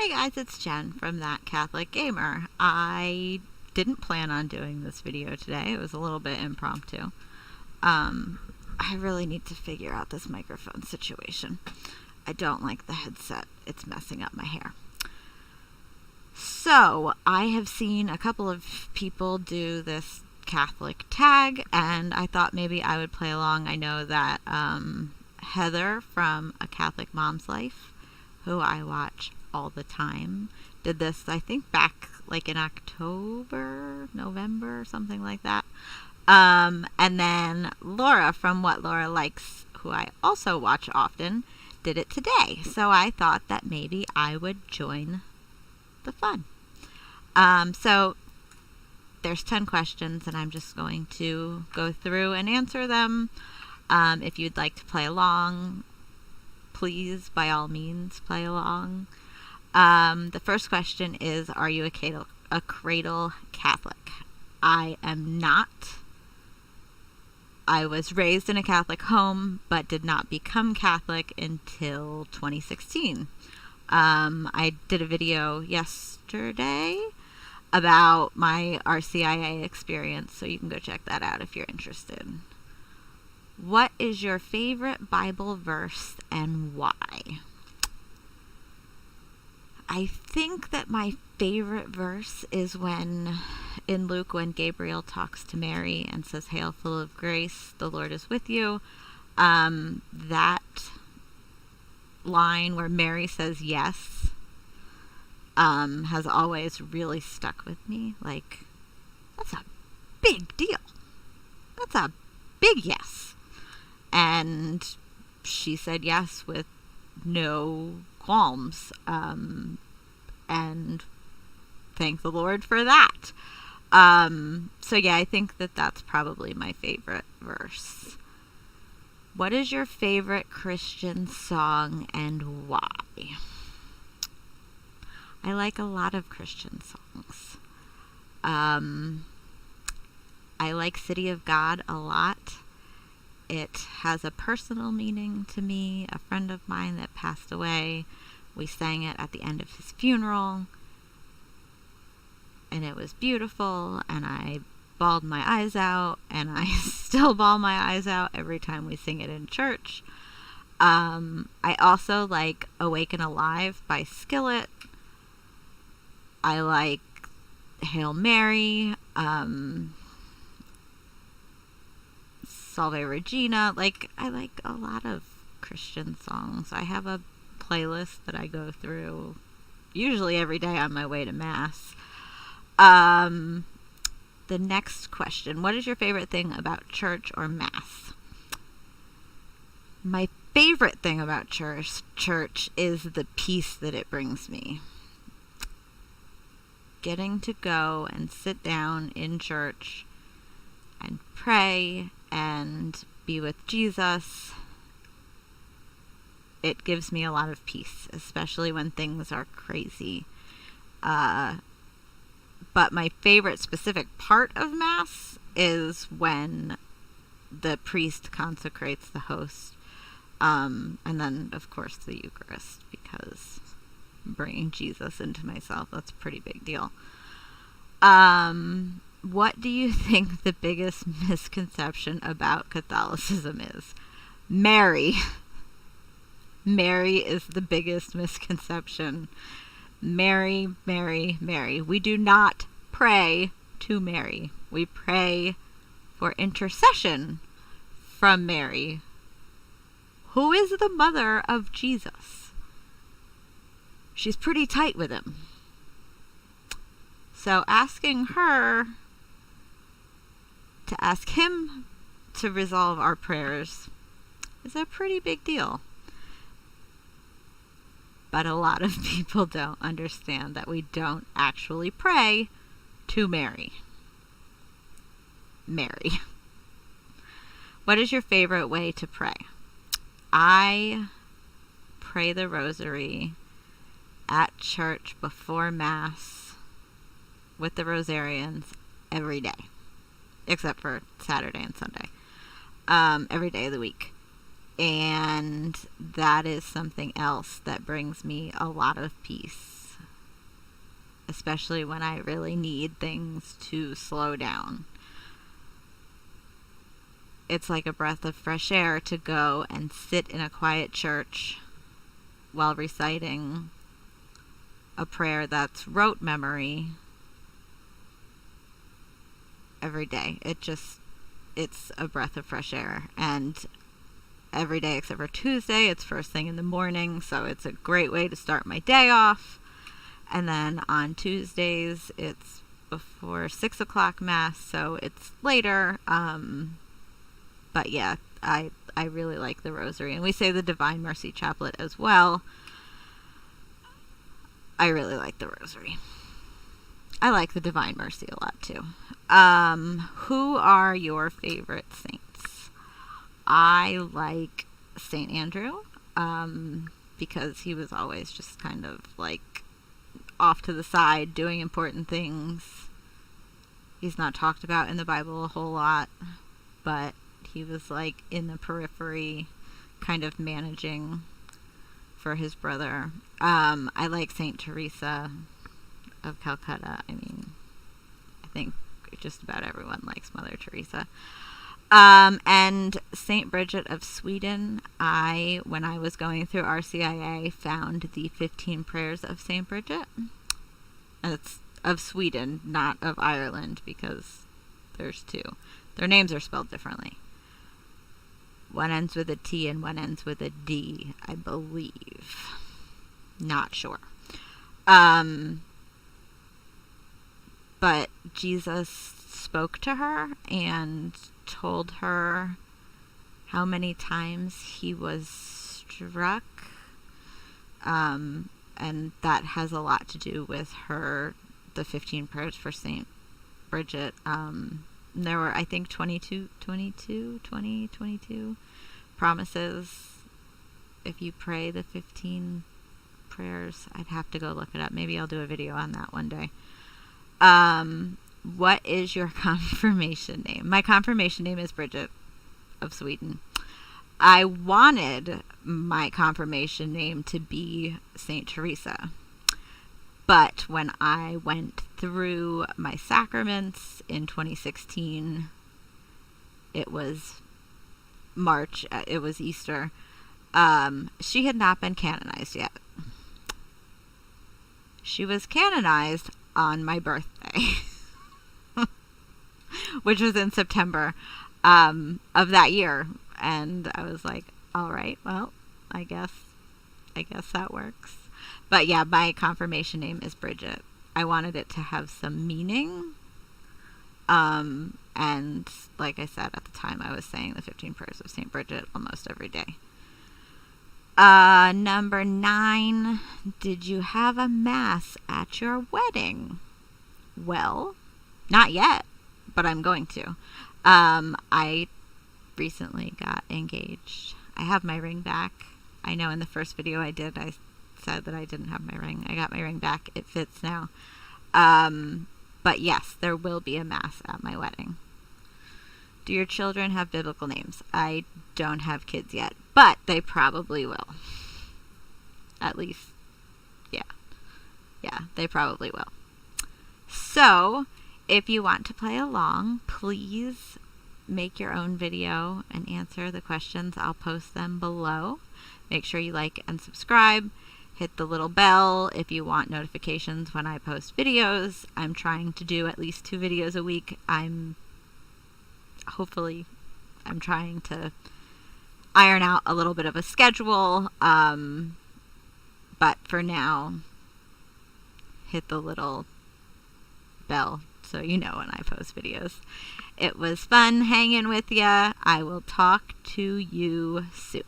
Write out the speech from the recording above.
Hey guys, it's Jen from That Catholic Gamer. I didn't plan on doing this video today. It was a little bit impromptu. I really need to figure out this microphone situation. I don't like the headset. It's messing up my hair. So, I have seen a couple of people do this Catholictag, and I thought maybe I would play along. I know that Heather from A Catholic Mom's Life, who I watch all the time, did this, I think, back like in October, November, something like that. And then Laura from What Laura Likes, who I also watch often, did it today. So I thought that maybe I would join the fun. So there's 10 questions, and I'm just going to go through and answer them. If you'd like to play along, please, by all means, play along. The first question is, are you a cradle Catholic? I am not. I was raised in a Catholic home, but did not become Catholic until 2016. I did a video yesterday about my RCIA experience, so you can go check that out if you're interested. What is your favorite Bible verse and why? I think that my favorite verse is when, in Luke, when Gabriel talks to Mary and says, "Hail, full of grace, the Lord is with you." That line where Mary says yes has always really stuck with me. Like, that's a big deal. That's a big yes. And she said yes with no qualms, and thank the Lord for that. So yeah, I think that that's probably my favorite verse. What is your favorite Christian song and why? I like a lot of Christian songs. I like City of God a lot. It has a personal meaning to me. A friend of mine that passed away, we sang it at the end of his funeral, and it was beautiful, and I bawled my eyes out, and I still bawl my eyes out every time we sing it in church. I also like Awaken Alive by Skillet. I like Hail Mary, Salve Regina. I like a lot of Christian songs. I have a playlist that I go through usually every day on my way to Mass. The next question, what is your favorite thing about church or Mass? My favorite thing about church is the peace that it brings me. Getting to go and sit down in church and pray and be with Jesus, it gives me a lot of peace, especially when things are crazy. But my favorite specific part of Mass is when the priest consecrates the host, and then, of course, the Eucharist, because bringing Jesus into myself, that's a pretty big deal. What do you think the biggest misconception about Catholicism is? Mary. Mary is the biggest misconception. Mary, Mary, Mary. We do not pray to Mary. We pray for intercession from Mary, who is the mother of Jesus. She's pretty tight with him. So asking her to ask him to resolve our prayers is a pretty big deal. But a lot of people don't understand that we don't actually pray to Mary. Mary. What is your favorite way to pray? I pray the rosary at church before Mass with the Rosarians every day, except for Saturday and Sunday, every day of the week. And that is something else that brings me a lot of peace. especially when I really need things to slow down. It's like a breath of fresh air to go and sit in a quiet church while reciting a prayer that's rote memory every day. It's a breath of fresh air. And every day except for Tuesday, it's first thing in the morning, so it's a great way to start my day off. And then on Tuesdays, it's before 6 o'clock Mass, so it's later. But yeah, I really like the Rosary. And we say the Divine Mercy Chaplet as well. I really like the Rosary. I like the Divine Mercy a lot too. Who are your favorite saints? I like St. Andrew, because he was always just kind of like off to the side doing important things. He's not talked about in the Bible a whole lot, but he was like in the periphery, kind of managing for his brother. I like St. Teresa of Calcutta. I mean, I think just about everyone likes Mother Teresa. And St. Bridget of Sweden. When I was going through RCIA, found the 15 prayers of St. Bridget. And it's of Sweden, not of Ireland, because there's two. Their names are spelled differently. One ends with a T and one ends with a D, I believe. Not sure. But Jesus spoke to her and told her how many times he was struck. And that has a lot to do with the 15 prayers for St. Bridget. There were, I think, 22 promises. If you pray the 15 prayers, I'd have to go look it up. Maybe I'll do a video on that one day. What is your confirmation name? My confirmation name is Bridget of Sweden. I wanted my confirmation name to be St. Teresa. But when I went through my sacraments in 2016, it was March, it was Easter, she had not been canonized yet. She was canonized on my birthday, which was in September of that year. And I was like, all right, well, I guess that works. But yeah, my confirmation name is Bridget. I wanted it to have some meaning. And like I said, at the time I was saying the 15 prayers of St. Bridget almost every day. Number 9, did you have a mass at your wedding? Well, not yet, but I'm going to. I recently got engaged. I have my ring back. I know in the first video I did, I said that I didn't have my ring. I got my ring back. It fits now. But yes, there will be a mass at my wedding. Do your children have biblical names? I don't have kids yet, but they probably will. At least, yeah. Yeah, they probably will. So, if you want to play along, please make your own video and answer the questions. I'll post them below. Make sure you like and subscribe. Hit the little bell if you want notifications when I post videos. I'm trying to do at least 2 videos a week. I'm trying to iron out a little bit of a schedule. But for now, hit the little bell so you know when I post videos. It was fun hanging with ya. I will talk to you soon.